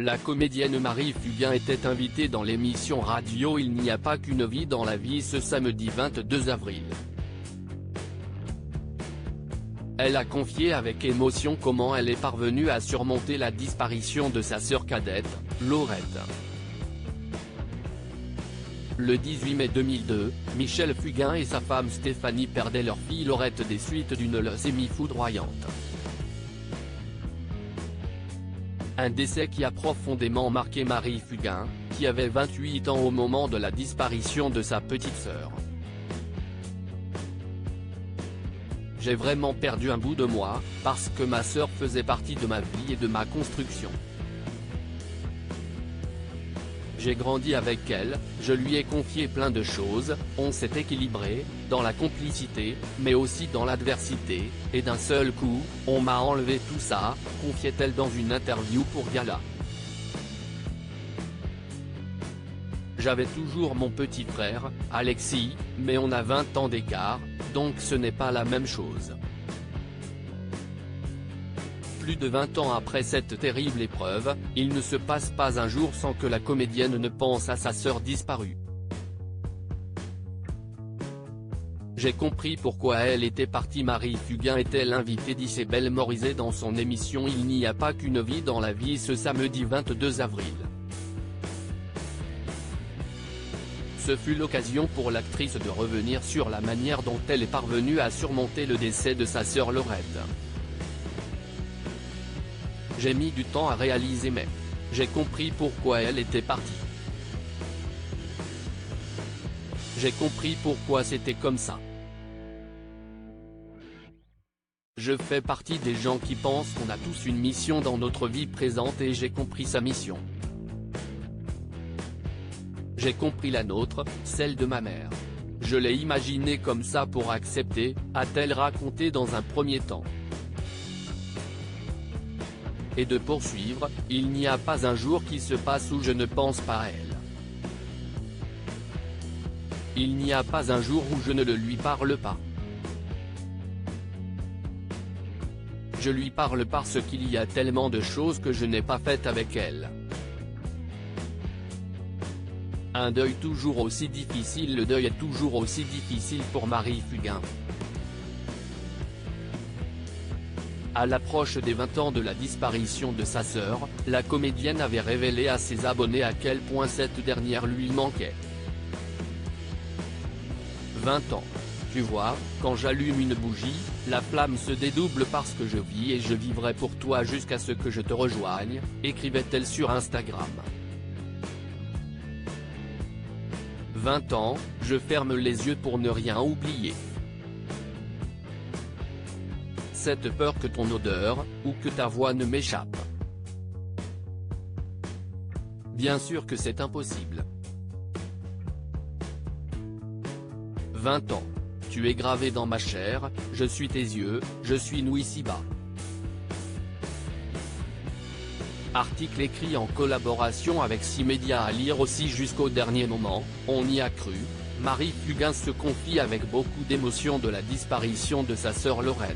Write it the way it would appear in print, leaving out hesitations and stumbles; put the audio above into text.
La comédienne Marie Fugain était invitée dans l'émission radio Il n'y a pas qu'une vie dans la vie ce samedi 22 avril. Elle a confié avec émotion comment elle est parvenue à surmonter la disparition de sa sœur cadette, Laurette. Le 18 mai 2002, Michel Fugain et sa femme Stéphanie perdaient leur fille Laurette des suites d'une leucémie foudroyante. Un décès qui a profondément marqué Marie Fugain, qui avait 28 ans au moment de la disparition de sa petite sœur. J'ai vraiment perdu un bout de moi, parce que ma sœur faisait partie de ma vie et de ma construction. J'ai grandi avec elle, je lui ai confié plein de choses, on s'est équilibré, dans la complicité, mais aussi dans l'adversité, et d'un seul coup, on m'a enlevé tout ça, confiait-elle dans une interview pour Gala. J'avais toujours mon petit frère, Alexis, mais on a 20 ans d'écart, donc ce n'est pas la même chose. Plus de 20 ans après cette terrible épreuve, il ne se passe pas un jour sans que la comédienne ne pense à sa sœur disparue. J'ai compris pourquoi elle était partie. Marie Fugain était l'invitée d'Isabelle Morizet dans son émission Il n'y a pas qu'une vie dans la vie ce samedi 22 avril. Ce fut l'occasion pour l'actrice de revenir sur la manière dont elle est parvenue à surmonter le décès de sa sœur Laurette. J'ai mis du temps à réaliser mais j'ai compris pourquoi elle était partie. J'ai compris pourquoi c'était comme ça. Je fais partie des gens qui pensent qu'on a tous une mission dans notre vie présente et j'ai compris sa mission. J'ai compris la nôtre, celle de ma mère. Je l'ai imaginée comme ça pour accepter, a-t-elle raconté dans un premier temps. Et de poursuivre, il n'y a pas un jour qui se passe où je ne pense pas à elle. Il n'y a pas un jour où je ne lui parle pas. Je lui parle parce qu'il y a tellement de choses que je n'ai pas faites avec elle. Un deuil toujours aussi difficile. Le deuil est toujours aussi difficile pour Marie Fugain. À l'approche des 20 ans de la disparition de sa sœur, la comédienne avait révélé à ses abonnés à quel point cette dernière lui manquait. 20 ans. Tu vois, quand j'allume une bougie, la flamme se dédouble parce que je vis et je vivrai pour toi jusqu'à ce que je te rejoigne, écrivait-elle sur Instagram. 20 ans, je ferme les yeux pour ne rien oublier. Cette peur que ton odeur, ou que ta voix ne m'échappe. Bien sûr que c'est impossible. 20 ans. Tu es gravé dans ma chair, je suis tes yeux, je suis nous ici-bas. Article écrit en collaboration avec 6 médias à lire aussi jusqu'au dernier moment, on y a cru. Marie Fugain se confie avec beaucoup d'émotion de la disparition de sa sœur Laurette.